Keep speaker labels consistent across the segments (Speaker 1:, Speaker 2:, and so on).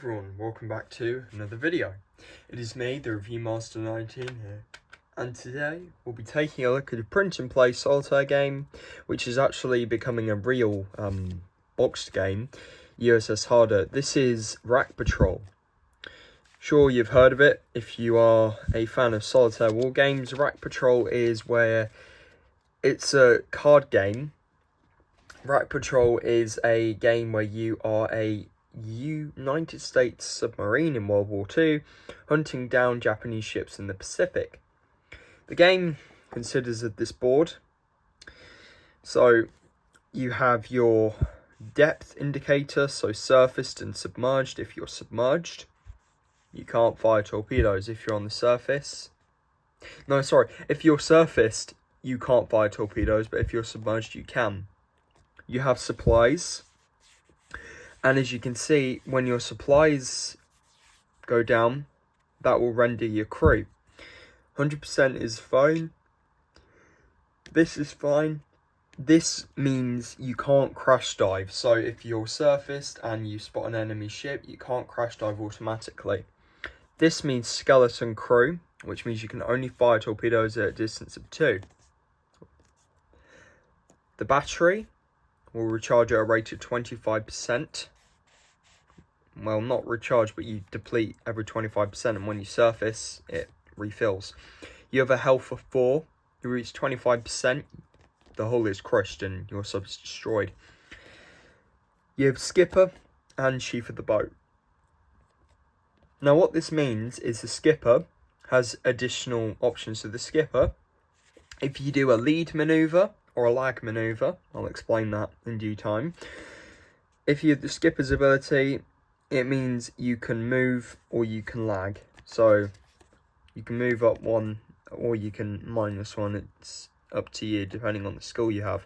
Speaker 1: Everyone, welcome back to another video. It is me, the Review Master 19 here, and today we'll be taking a look at a print and play solitaire game, which is actually becoming a real boxed game, USS Harder. This is Rack Patrol. Sure, you've heard of it if you are a fan of solitaire war games. Rack Patrol is where it's a card game. Rack Patrol is a game where you are a United States submarine in World War II, hunting down Japanese ships in the Pacific. The game considers of this board. So you have your depth indicator, so surfaced and submerged. If you're submerged, you can't fire torpedoes. If you're on the surface, if you're surfaced, you can't fire torpedoes, but if you're submerged, you can. You have supplies. And as you can see, when your supplies go down, that will render your crew. 100% is fine. This is fine. This means you can't crash dive. So if you're surfaced and you spot an enemy ship, you can't crash dive automatically. This means skeleton crew, which means you can only fire torpedoes at a distance of 2. The battery will recharge at a rate of 25%. Well, not recharge, but you deplete every 25%, and when you surface, it refills. You have a health of 4. You reach 25%, the hull is crushed and your sub is destroyed. You have skipper and chief of the boat. Now, what this means is the skipper has additional options to the skipper. If you do a lead maneuver or a lag maneuver, I'll explain that in due time. If you have the skipper's ability, it means you can move or you can lag. So you can move up 1 or you can minus 1. It's up to you depending on the skill you have.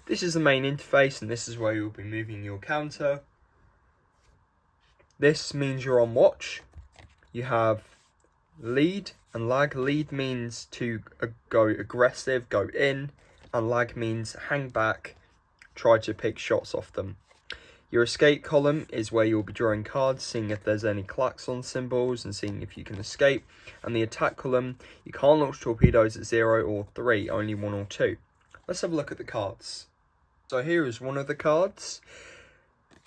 Speaker 1: This is the main interface, and this is where you'll be moving your counter. This means you're on watch. You have lead and lag. Lead means to go aggressive, go in, and lag means hang back, try to pick shots off them. Your escape column is where you'll be drawing cards, seeing if there's any klaxon symbols and seeing if you can escape. And the attack column, you can't launch torpedoes at 0 or 3, only 1 or 2. Let's have a look at the cards. So here is one of the cards.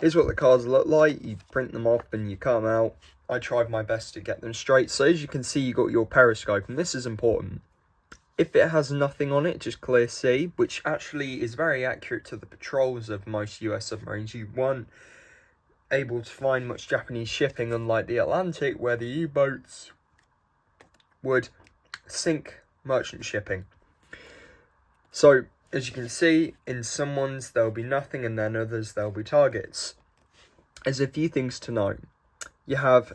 Speaker 1: Here's what the cards look like. You print them off and you cut them out. I tried my best to get them straight. So as you can see, you got your periscope, and this is important. If it has nothing on it, just clear sea, which actually is very accurate to the patrols of most US submarines. You weren't able to find much Japanese shipping, unlike the Atlantic, where the U-boats would sink merchant shipping. So, as you can see, in some ones there'll be nothing, and then others there'll be targets. There's a few things to note. You have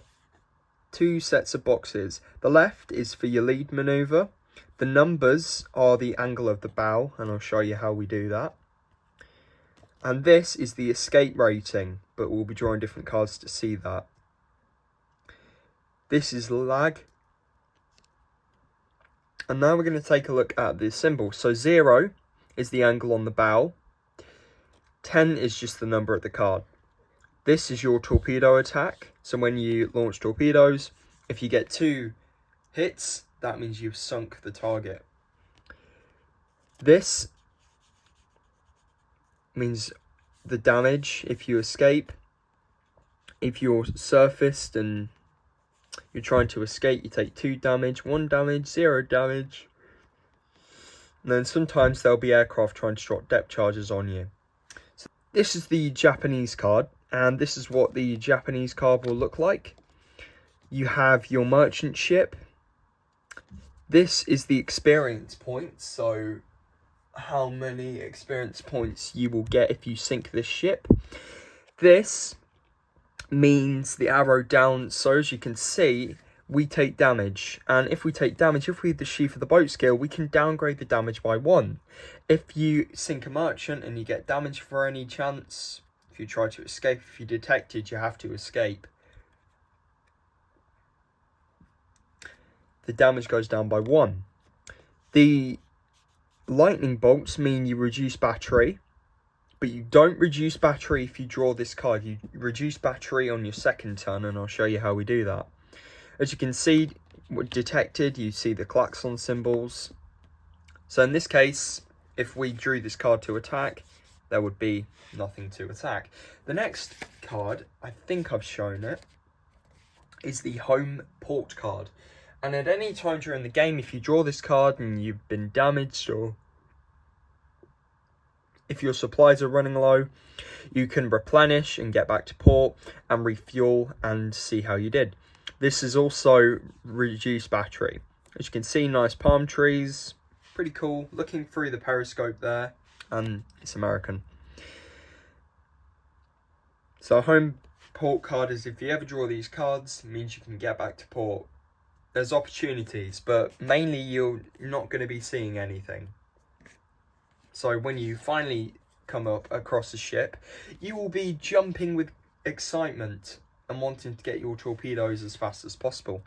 Speaker 1: 2 sets of boxes. The left is for your lead maneuver. The numbers are the angle of the bow, and I'll show you how we do that. And this is the escape rating, but we'll be drawing different cards to see that. This is lag. And now we're going to take a look at the symbol. So 0 is the angle on the bow. 10 is just the number at the card. This is your torpedo attack. So when you launch torpedoes, if you get 2 hits, that means you've sunk the target. This means the damage if you escape. If you're surfaced and you're trying to escape, you take 2 damage, 1 damage, 0 damage. And then sometimes there'll be aircraft trying to drop depth charges on you. So this is the Japanese card, and this is what the Japanese card will look like. You have your merchant ship. This is the experience points, so how many experience points you will get if you sink this ship. This means the arrow down, so as you can see, we take damage. And if we take damage, if we have the chief of the boat skill, we can downgrade the damage by 1. If you sink a merchant and you get damage for any chance, if you try to escape, if you're detected, you have to escape. The damage goes down by 1. The lightning bolts mean you reduce battery. but you don't reduce battery if you draw this card. You reduce battery on your second turn, and I'll show you how we do that. As you can see, detected, you see the klaxon symbols. So in this case, if we drew this card to attack, there would be nothing to attack. The next card, I think I've shown it, is the home port card. And at any time during the game, if you draw this card and you've been damaged, or if your supplies are running low, you can replenish and get back to port and refuel and see how you did. This is also reduced battery. As you can see, nice palm trees, pretty cool. Looking through the periscope there, and it's American. So home port card is, if you ever draw these cards, it means you can get back to port. There's opportunities, but mainly you're not going to be seeing anything. So when you finally come up across the ship, you will be jumping with excitement and wanting to get your torpedoes as fast as possible.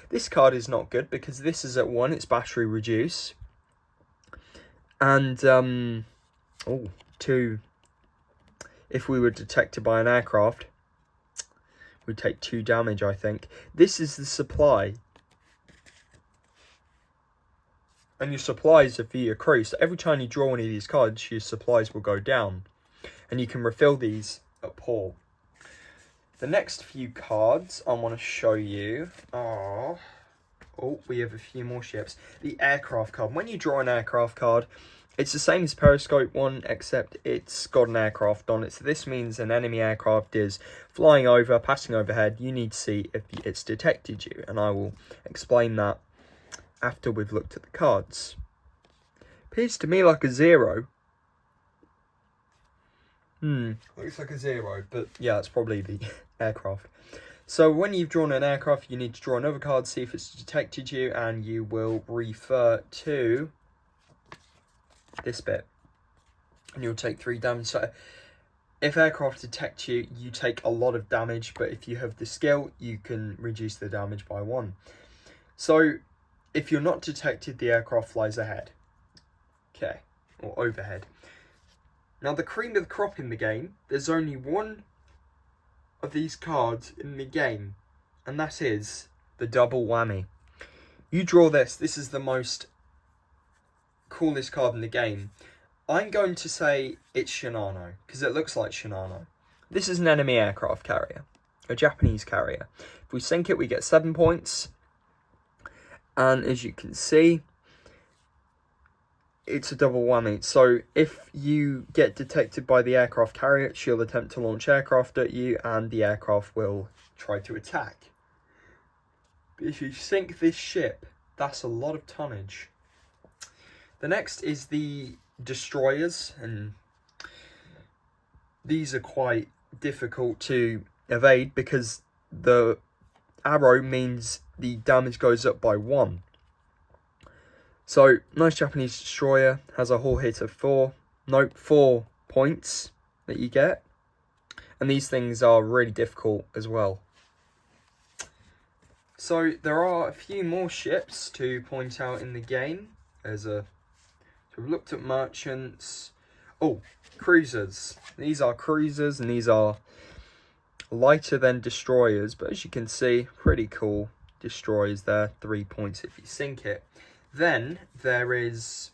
Speaker 1: This card is not good because this is at 1, it's battery reduce. And 2, if we were detected by an aircraft, we'd take 2 damage, I think. This is the supply. And your supplies are for your crew. So every time you draw one of these cards, your supplies will go down. And you can refill these at port. The next few cards I want to show you are... Oh, we have a few more ships. The aircraft card. When you draw an aircraft card, it's the same as Periscope one, except it's got an aircraft on it. So this means an enemy aircraft is flying over, passing overhead. You need to see if it's detected you. And I will explain that after we've looked at the cards. Appears to me like a 0. Looks like a 0, but yeah, it's probably the aircraft. So when you've drawn an aircraft, you need to draw another card, see if it's detected you, and you will refer to this bit. And you'll take 3 damage. So if aircraft detect you, you take a lot of damage, but if you have the skill, you can reduce the damage by 1. So if you're not detected, the aircraft flies ahead. Okay, or overhead. Now the cream of the crop in the game, there's only one of these cards in the game, and that is the double whammy. You draw this. This is the most coolest card in the game. I'm going to say it's Shinano, because it looks like Shinano. This is an enemy aircraft carrier, a Japanese carrier. If we sink it, we get 7 points. And as you can see, it's a double whammy. So if you get detected by the aircraft carrier, she'll attempt to launch aircraft at you, and the aircraft will try to attack. But if you sink this ship, that's a lot of tonnage. The next is the destroyers, and these are quite difficult to evade because the arrow means the damage goes up by 1. So, nice Japanese destroyer, has a hull hit of 4. Nope, 4 points that you get. And these things are really difficult as well. So, there are a few more ships to point out in the game. So we've looked at merchants. Oh, cruisers. These are cruisers, and these are lighter than destroyers, but as you can see, pretty cool destroyers there. 3 points if you sink it. Then there is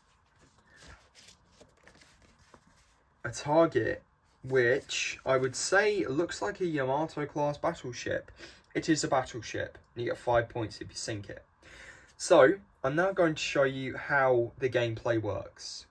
Speaker 1: a target which I would say looks like a Yamato class battleship. It is a battleship, and you get 5 points if you sink it. So I'm now going to show you how the gameplay works.